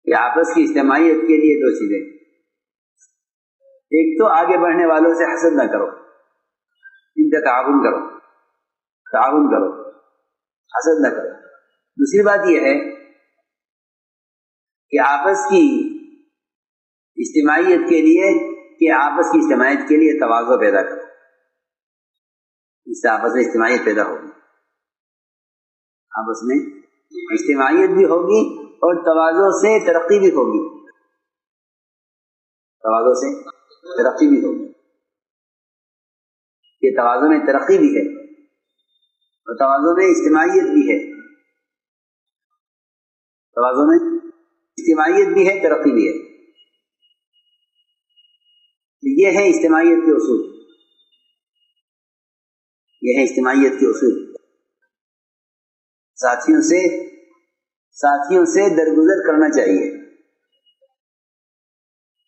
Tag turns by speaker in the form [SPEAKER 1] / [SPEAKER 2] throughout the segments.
[SPEAKER 1] کہ آپس کی اجتماعیت کے لیے دو چیزیں، ایک تو آگے بڑھنے والوں سے حسد نہ کرو، ان کا تعاون کرو، حسد نہ کرو۔ دوسری بات یہ ہے کہ آپس کی اجتماعیت کے لیے تواضع پیدا کرو، اس سے آپس میں اجتماعیت پیدا ہوگی، آپس میں اجتماعیت بھی ہوگی اور تواضع سے ترقی بھی ہوگی، کہ تواضع میں ترقی بھی ہے اور تواضع میں اجتماعیت بھی ہے، ترقی بھی ہے۔ یہ ہے اجتماعیت کے اصول، ساتھیوں سے درگزر کرنا چاہیے،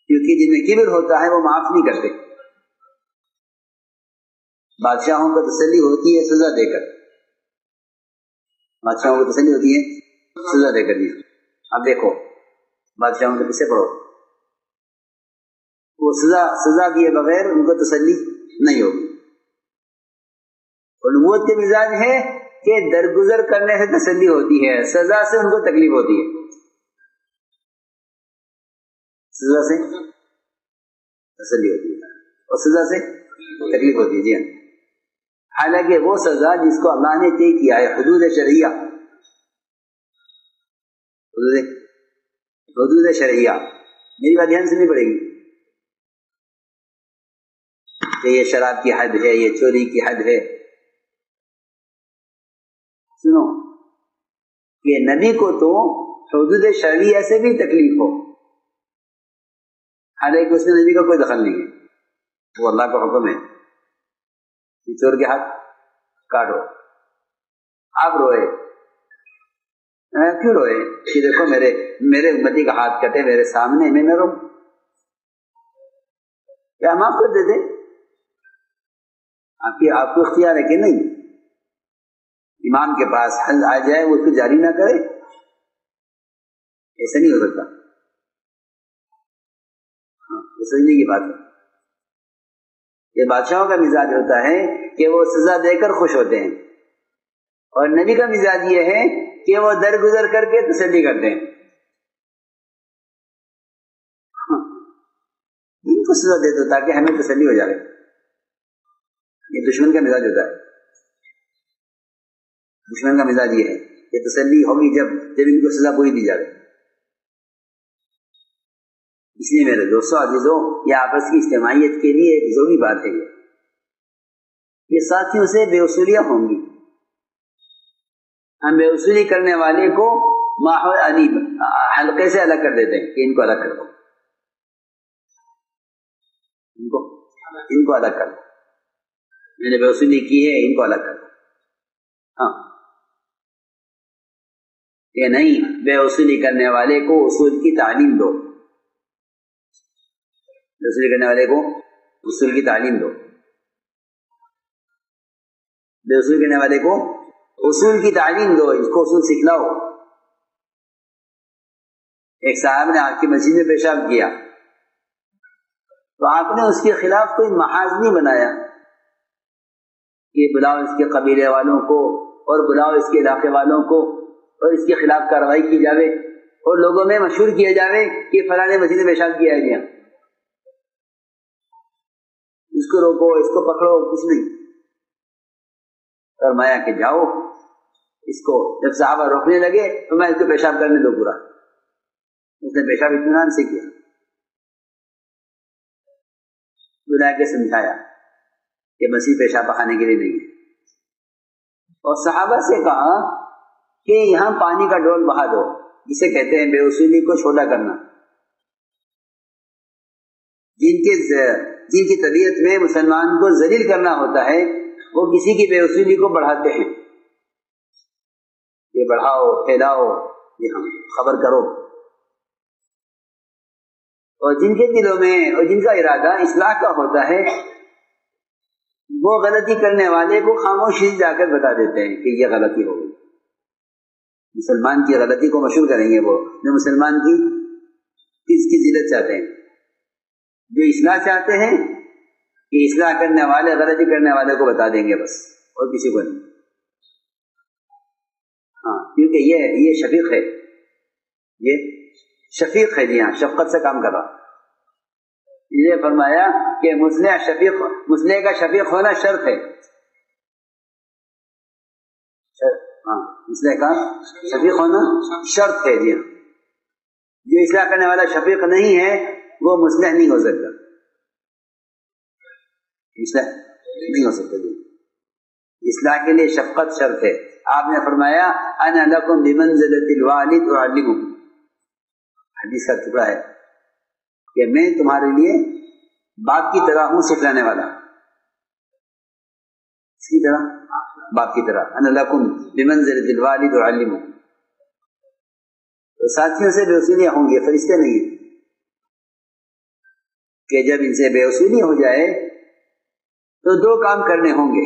[SPEAKER 1] کیونکہ جن میں کبر ہوتا ہے وہ معاف نہیں کرتے۔ بادشاہوں کو تسلی ہوتی ہے سزا دے کر، اب دیکھو بادشاہوں کے پیچھے پڑھو، وہ سزا دیے بغیر ان کو تسلی نہیں ہوگی۔ اور نبوت کے مزاج ہے کہ درگزر کرنے سے تسلی ہوتی ہے، سزا سے ان کو تکلیف ہوتی ہے، سزا سے تسلی ہوتی ہے اور سزا سے تکلیف ہوتی ہے۔ جی ہاں، حالانکہ وہ سزا جس کو اللہ نے طے کیا ہے، حدود شرعیہ، میری بات دھیان سننی پڑے گی کہ یہ شراب کی حد ہے، یہ چوری کی حد ہے۔ سنو کہ نبی کو تو حدود شرعیہ سے بھی تکلیف ہو، حالانکہ اس میں نبی کا کوئی دخل نہیں ہے، وہ اللہ کا حکم ہے کہ چور کے ہاتھ کاٹو۔ آپ روئے، کیوں روئے کہ دیکھو میرے امتی کا ہاتھ کٹے میرے سامنے، میں نہ رو، کیا ہم آپ کو دے دیں؟ آپ کو اختیار ہے کہ نہیں؟ امام کے پاس حل آ جائے وہ اس کو جاری نہ کرے، ایسا نہیں ہو سکتا۔ یہ سمجھنے کی بات ہے، یہ بادشاہوں کا مزاج ہوتا ہے کہ وہ سزا دے کر خوش ہوتے ہیں، اور نبی کا مزاج یہ ہے کہ وہ درگزر کر کے تسلی کرتے ہیں۔ ان کو سزا دے دو تاکہ ہمیں تسلی ہو جائے، یہ دشمن کا مزاج ہوتا ہے۔ دشمن کا مزاج یہ ہے کہ تسلی ہوگی جب ان کو سزا پوری دی جائے۔ اس لیے میرے دوستوں عزیزوں، یہ آپس کی اجتماعیت کے لیے ایک ضروری بات ہے۔ یہ ساتھیوں سے بے اصولیاں ہوں گی، ہم بے اصولی کرنے والے کو ماحول حلقے سے الگ کر دیتے ہیں کہ ان کو الگ کر دو، ان کو الگ کر دو، میں نے بے اصولی کی ہے، ان کو الگ کر دو۔ ہاں، یہ نہیں، بے اصولی کرنے والے کو اصول کی تعلیم دو، بے اصولی کرنے والے کو اصول کی تعلیم دو، بے اصولی کرنے والے کو اصول کی تعلیم دو، اس کو اصول سکھلاؤ۔ ایک صاحب نے آپ کی مسجد میں پیشاب کیا تو آپ نے اس کے خلاف کوئی محاذ نہیں بنایا کہ بلاؤ اس کے قبیلے والوں کو اور بلاؤ اس کے علاقے والوں کو اور اس کے خلاف کارروائی کی جاوے اور لوگوں میں مشہور کیا جاوے کہ فلاں نے مسجد میں پیشاب کیا ہے جی، اس کو روکو، اس کو پکڑو، کچھ نہیں۔ فرمایا کہ جاؤ اس کو، جب صحابہ روکنے لگے تو میں اس کو پیشاب کرنے دو پورا، اس نے پیشاب اطمینان سے کیا، بلا کے سمجھایا کہ مسیح پیشاب پخانے کے لیے نہیں ہے، اور صحابہ سے کہا کہ یہاں پانی کا ڈول بہا دو، جسے کہتے ہیں بے اصولی کو چھوٹا کرنا۔ جن کی طبیعت میں مسلمان کو ذلیل کرنا ہوتا ہے وہ کسی کی بے اصولی کو بڑھاتے ہیں، یہ بڑھاؤ، پھیلاؤ، یہ ہم خبر کرو۔ اور جن کے دلوں میں اور جن کا ارادہ اصلاح کا ہوتا ہے وہ غلطی کرنے والے کو خاموشی جا کر بتا دیتے ہیں کہ یہ غلطی ہو گئی۔ مسلمان کی غلطی کو مشہور کریں گے وہ، جو مسلمان کی کس کی ذلت چاہتے ہیں؟ جو اصلاح چاہتے ہیں کہ اصلاح کرنے والے غلطی کرنے والے کو بتا دیں گے بس، اور کسی کو نہیں. ہاں، کیونکہ یہ شفیق ہے، یہ شفیق ہے. جی ہاں، شفقت سے کام کر رہا. یہ فرمایا کہ مصلح کا شفیق ہونا شرط ہے. ہاں، مصلح کا شفیق ہونا شرط ہے. جی ہاں، جو اصلاح کرنے والا شفیق نہیں ہے وہ مصلح نہیں ہو سکتا، اصلاح نہیں ہو سکتا. جی، اصلاح کے لیے شفقت شرط ہے. آپ نے فرمایا انا لکم بمنزلۃ الوالد اعلمکم، حدیث کا ٹکڑا ہے کہ میں تمہارے لیے باپ کی طرح ہوں، سکھلانے والا. اس کی طرح، باپ کی طرح. انا لکم بمنزلۃ الوالد اعلمکم. تو ساتھیوں سے بے وصولیاں ہوں گی، فرشتے نہیں ہیں کہ جب ان سے بے وصولی ہو جائے تو دو کام کرنے ہوں گے.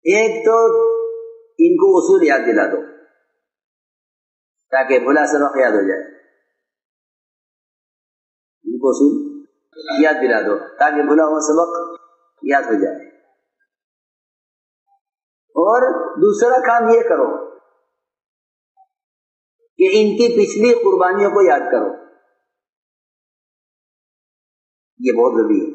[SPEAKER 1] ایک تو ان کو اصول یاد دلا دو تاکہ بھلا سبق یاد ہو جائے. ان کو اصول یاد دلا دو تاکہ بھلا ہوا سبق یاد ہو جائے. اور دوسرا کام یہ کرو کہ ان کی پچھلی قربانیوں کو یاد کرو. یہ بہت ضروری ہے،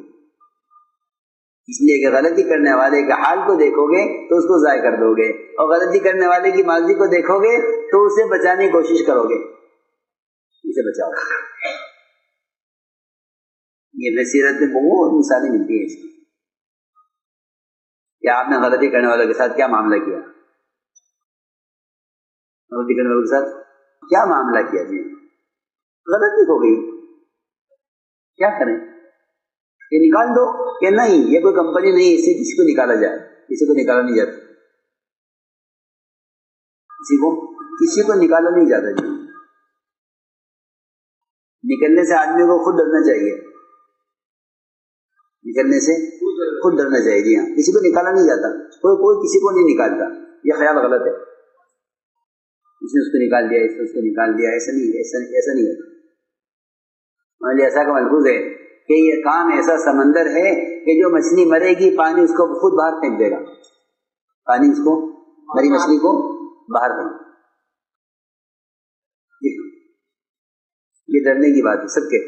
[SPEAKER 1] اس لیے کہ غلطی کرنے والے کے حال کو دیکھو گے تو اس کو ضائع کر دو گے، اور غلطی کرنے والے کی ماضی کو دیکھو گے تو اسے بچانے کی کوشش کرو گے. اسے بچاؤ. یہ بصیرت میں بہت مثالیں ملتی ہیں اس کی. کہ آپ نے غلطی کرنے والوں کے ساتھ کیا معاملہ کیا، غلطی کرنے والوں کے ساتھ کیا معاملہ کیا. جی، غلطی ہو گئی، کیا کریں؟ یہ نکال دو کہ نہیں، یہ کوئی کمپنی نہیں اس سے کسی کو نکالا جائے. کسی کو نکالا نہیں جاتا، کسی کو نکالا نہیں جاتا. جی، نکلنے سے آدمی کو خود ڈرنا چاہیے، نکلنے سے خود ڈرنا چاہیے. جی ہاں، کسی کو نکالا نہیں جاتا، کوئی کسی کو نہیں نکالتا. یہ خیال غلط ہے، اس نے اس کو نکال دیا، اس نے اس کو نکال دیا. ایسا نہیں ہوتا. ہمارے ایسا کا ملحوظ ہے کہ یہ کام ایسا سمندر ہے کہ جو مچھلی مرے گی پانی اس کو خود باہر پھینک دے گا. پانی اس کو، مری مچھلی کو باہر پھینک. یہ ڈرنے کی بات ہے سب کے.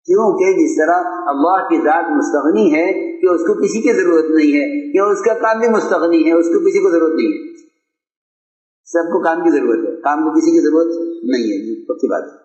[SPEAKER 1] کیونکہ جس طرح اللہ کی ذات مستغنی ہے کہ اس کو کسی کی ضرورت نہیں ہے، کہ اس کا کام بھی مستغنی ہے، اس کو کسی کو ضرورت نہیں ہے. سب کو کام کی ضرورت ہے، کام کو کسی کی ضرورت نہیں ہے. پکی بات ہے.